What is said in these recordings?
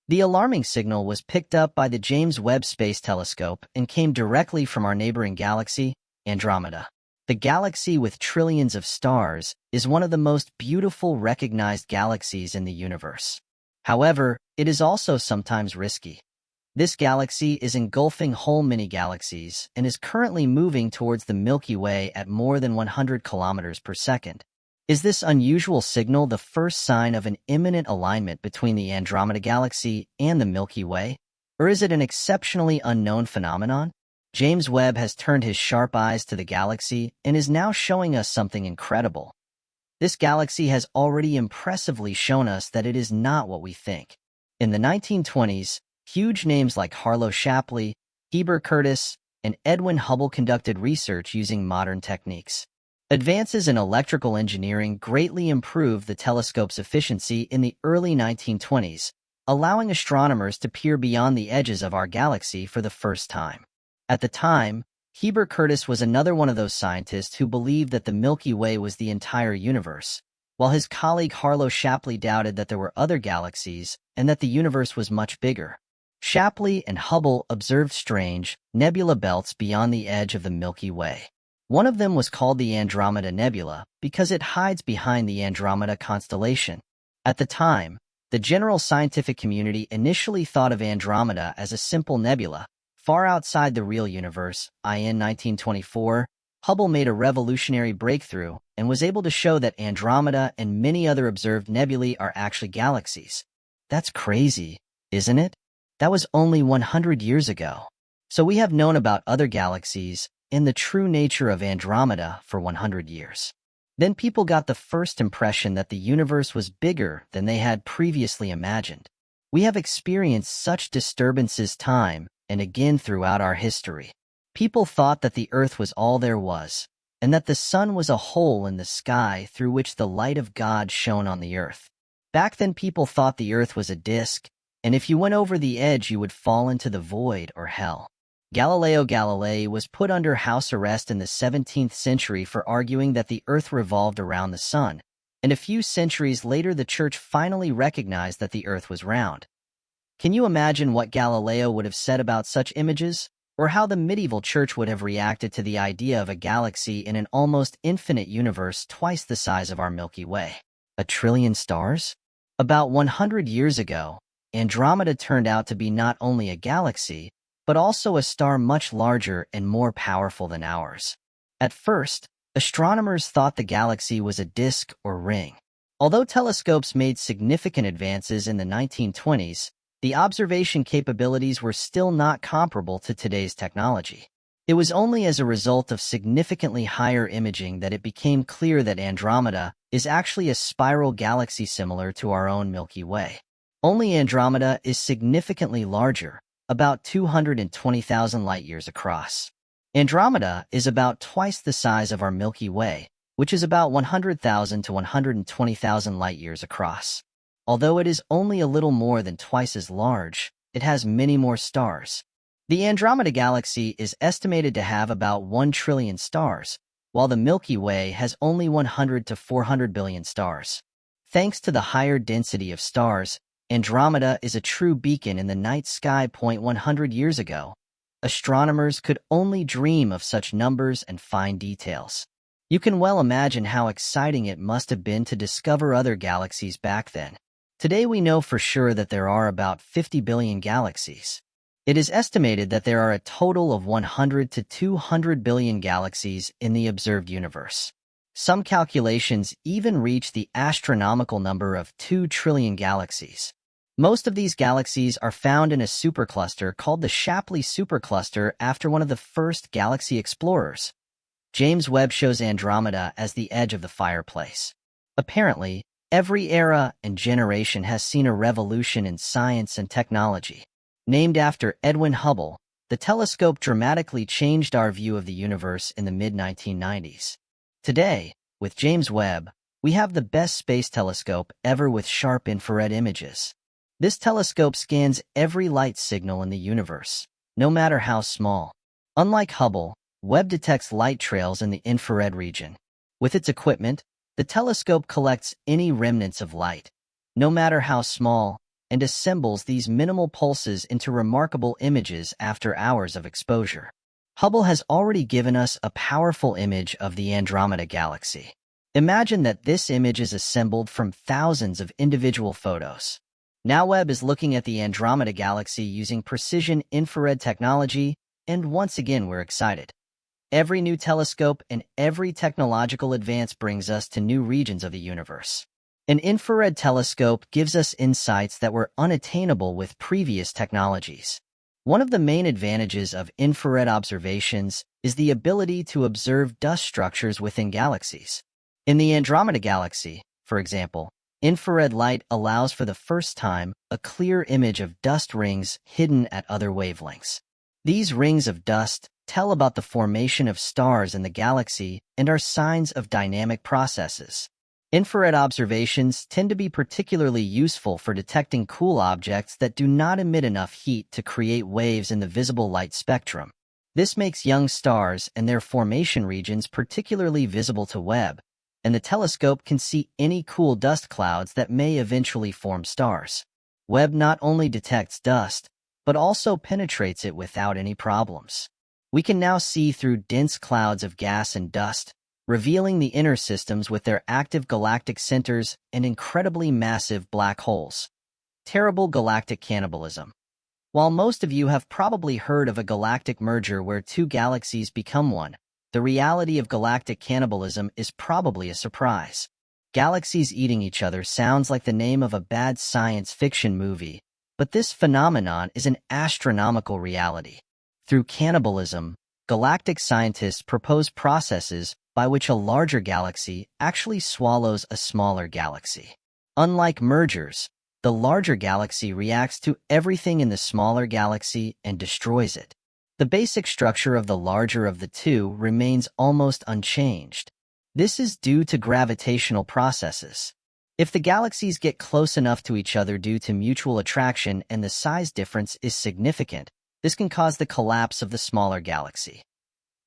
The alarming signal was picked up by the James Webb Space Telescope and came directly from our neighboring galaxy, Andromeda. The galaxy with trillions of stars is one of the most beautiful recognized galaxies in the universe. However, it is also sometimes risky. This galaxy is engulfing whole mini-galaxies and is currently moving towards the Milky Way at more than 100 kilometers per second. Is this unusual signal the first sign of an imminent alignment between the Andromeda Galaxy and the Milky Way? Or is it an exceptionally unknown phenomenon? James Webb has turned his sharp eyes to the galaxy and is now showing us something incredible. This galaxy has already impressively shown us that it is not what we think. In the 1920s, huge names like Harlow Shapley, Heber Curtis, and Edwin Hubble conducted research using modern techniques. Advances in electrical engineering greatly improved the telescope's efficiency in the early 1920s, allowing astronomers to peer beyond the edges of our galaxy for the first time. At the time, Heber Curtis was another one of those scientists who believed that the Milky Way was the entire universe, while his colleague Harlow Shapley doubted that there were other galaxies and that the universe was much bigger. Shapley and Hubble observed strange, nebula belts beyond the edge of the Milky Way. One of them was called the Andromeda Nebula because it hides behind the Andromeda constellation. At the time, the general scientific community initially thought of Andromeda as a simple nebula, far outside the real universe. In 1924, Hubble made a revolutionary breakthrough and was able to show that Andromeda and many other observed nebulae are actually galaxies. That's crazy, isn't it? That was only 100 years ago. So we have known about other galaxies and the true nature of Andromeda for 100 years. Then people got the first impression that the universe was bigger than they had previously imagined. We have experienced such disturbances time and again throughout our history. People thought that the Earth was all there was, and that the sun was a hole in the sky through which the light of God shone on the Earth. Back then people thought the Earth was a disk, and if you went over the edge you would fall into the void or hell. Galileo Galilei was put under house arrest in the 17th century for arguing that the Earth revolved around the sun, and a few centuries later the Church finally recognized that the Earth was round. Can you imagine what Galileo would have said about such images, or how the medieval Church would have reacted to the idea of a galaxy in an almost infinite universe twice the size of our Milky Way? A trillion stars? About 100 years ago, Andromeda turned out to be not only a galaxy, but also a star much larger and more powerful than ours. At first, astronomers thought the galaxy was a disk or ring. Although telescopes made significant advances in the 1920s, the observation capabilities were still not comparable to today's technology. It was only as a result of significantly higher imaging that it became clear that Andromeda is actually a spiral galaxy similar to our own Milky Way. Only Andromeda is significantly larger, about 220,000 light-years across. Andromeda is about twice the size of our Milky Way, which is about 100,000 to 120,000 light-years across. Although it is only a little more than twice as large, it has many more stars. The Andromeda Galaxy is estimated to have about 1 trillion stars, while the Milky Way has only 100 to 400 billion stars. Thanks to the higher density of stars, Andromeda is a true beacon in the night sky. 100 years ago, astronomers could only dream of such numbers and fine details. You can well imagine how exciting it must have been to discover other galaxies back then. Today we know for sure that there are about 50 billion galaxies. It is estimated that there are a total of 100 to 200 billion galaxies in the observed universe. Some calculations even reach the astronomical number of 2 trillion galaxies. Most of these galaxies are found in a supercluster called the Shapley supercluster after one of the first galaxy explorers. James Webb shows Andromeda as the edge of the fireplace. Apparently, every era and generation has seen a revolution in science and technology. Named after Edwin Hubble, the telescope dramatically changed our view of the universe in the mid-1990s. Today, with James Webb, we have the best space telescope ever with sharp infrared images. This telescope scans every light signal in the universe, no matter how small. Unlike Hubble, Webb detects light trails in the infrared region. With its equipment, the telescope collects any remnants of light, no matter how small, and assembles these minimal pulses into remarkable images after hours of exposure. Hubble has already given us a powerful image of the Andromeda Galaxy. Imagine that this image is assembled from thousands of individual photos. Now Webb is looking at the Andromeda Galaxy using precision infrared technology, and once again we're excited. Every new telescope and every technological advance brings us to new regions of the universe. An infrared telescope gives us insights that were unattainable with previous technologies. One of the main advantages of infrared observations is the ability to observe dust structures within galaxies. In the Andromeda Galaxy, for example, infrared light allows for the first time a clear image of dust rings hidden at other wavelengths. These rings of dust tell about the formation of stars in the galaxy and are signs of dynamic processes. Infrared observations tend to be particularly useful for detecting cool objects that do not emit enough heat to create waves in the visible light spectrum. This makes young stars and their formation regions particularly visible to Webb, and the telescope can see any cool dust clouds that may eventually form stars. Webb not only detects dust, but also penetrates it without any problems. We can now see through dense clouds of gas and dust, revealing the inner systems with their active galactic centers and incredibly massive black holes. Terrible galactic cannibalism. While most of you have probably heard of a galactic merger where two galaxies become one, the reality of galactic cannibalism is probably a surprise. Galaxies eating each other sounds like the name of a bad science fiction movie, but this phenomenon is an astronomical reality. Through cannibalism, galactic scientists propose processes by which a larger galaxy actually swallows a smaller galaxy. Unlike mergers, the larger galaxy reacts to everything in the smaller galaxy and destroys it. The basic structure of the larger of the two remains almost unchanged. This is due to gravitational processes. If the galaxies get close enough to each other due to mutual attraction and the size difference is significant, this can cause the collapse of the smaller galaxy.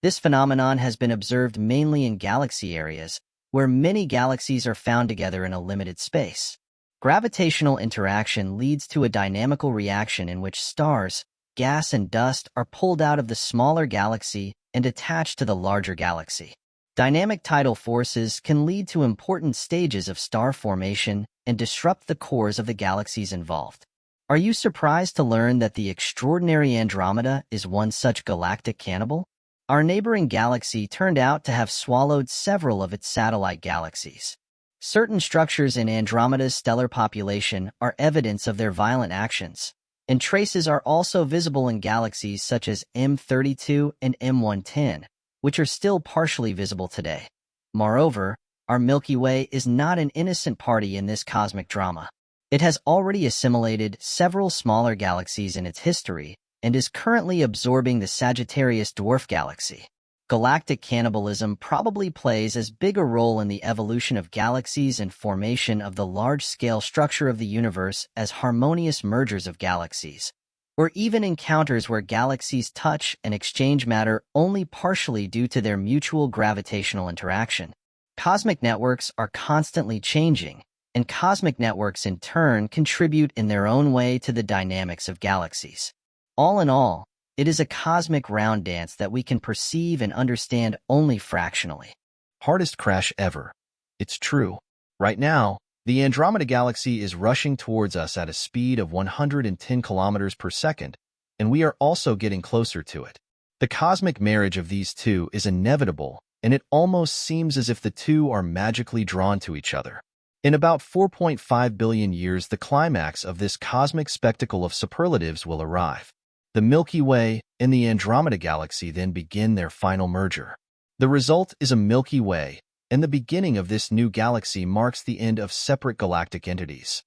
This phenomenon has been observed mainly in galaxy areas, where many galaxies are found together in a limited space. Gravitational interaction leads to a dynamical reaction in which stars, gas, and dust are pulled out of the smaller galaxy and attached to the larger galaxy. Dynamic tidal forces can lead to important stages of star formation and disrupt the cores of the galaxies involved. Are you surprised to learn that the extraordinary Andromeda is one such galactic cannibal? Our neighboring galaxy turned out to have swallowed several of its satellite galaxies. Certain structures in Andromeda's stellar population are evidence of their violent actions, and traces are also visible in galaxies such as M32 and M110, which are still partially visible today. Moreover, our Milky Way is not an innocent party in this cosmic drama. It has already assimilated several smaller galaxies in its history, and is currently absorbing the Sagittarius dwarf galaxy. Galactic cannibalism probably plays as big a role in the evolution of galaxies and formation of the large-scale structure of the universe as harmonious mergers of galaxies, or even encounters where galaxies touch and exchange matter only partially due to their mutual gravitational interaction. Cosmic networks are constantly changing, and cosmic networks in turn contribute in their own way to the dynamics of galaxies. All in all, it is a cosmic round dance that we can perceive and understand only fractionally. Hardest crash ever. It's true. Right now, the Andromeda Galaxy is rushing towards us at a speed of 110 kilometers per second, and we are also getting closer to it. The cosmic marriage of these two is inevitable, and it almost seems as if the two are magically drawn to each other. In about 4.5 billion years, the climax of this cosmic spectacle of superlatives will arrive. The Milky Way and the Andromeda Galaxy then begin their final merger. The result is a Milky Way, and the beginning of this new galaxy marks the end of separate galactic entities.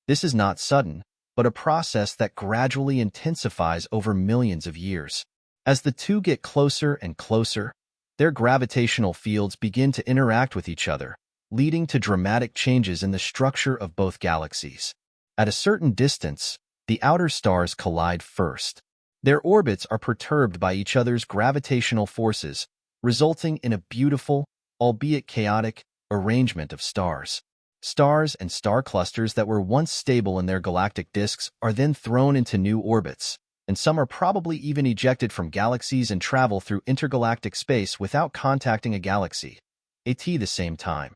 This is not sudden, but a process that gradually intensifies over millions of years. As the two get closer and closer, their gravitational fields begin to interact with each other, leading to dramatic changes in the structure of both galaxies. At a certain distance, the outer stars collide first. Their orbits are perturbed by each other's gravitational forces, resulting in a beautiful, albeit chaotic, arrangement of stars. Stars and star clusters that were once stable in their galactic disks are then thrown into new orbits, and some are probably even ejected from galaxies and travel through intergalactic space without contacting a galaxy. At the same time,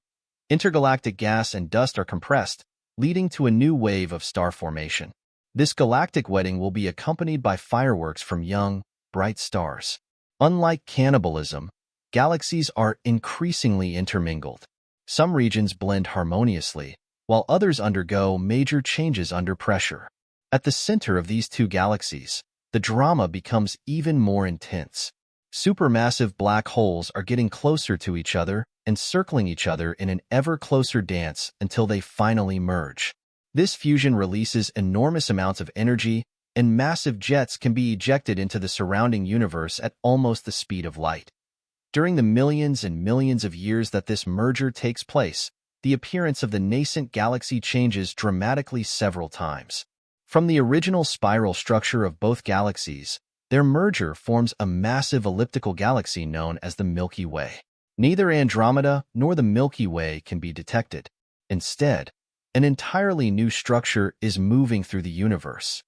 intergalactic gas and dust are compressed, leading to a new wave of star formation. This galactic wedding will be accompanied by fireworks from young, bright stars. Unlike cannibalism, galaxies are increasingly intermingled. Some regions blend harmoniously, while others undergo major changes under pressure. At the center of these two galaxies, the drama becomes even more intense. Supermassive black holes are getting closer to each other and circling each other in an ever closer dance until they finally merge. This fusion releases enormous amounts of energy, and massive jets can be ejected into the surrounding universe at almost the speed of light. During the millions and millions of years that this merger takes place, the appearance of the nascent galaxy changes dramatically several times. From the original spiral structure of both galaxies, their merger forms a massive elliptical galaxy known as the Milky Way. Neither Andromeda nor the Milky Way can be detected. Instead, an entirely new structure is moving through the universe.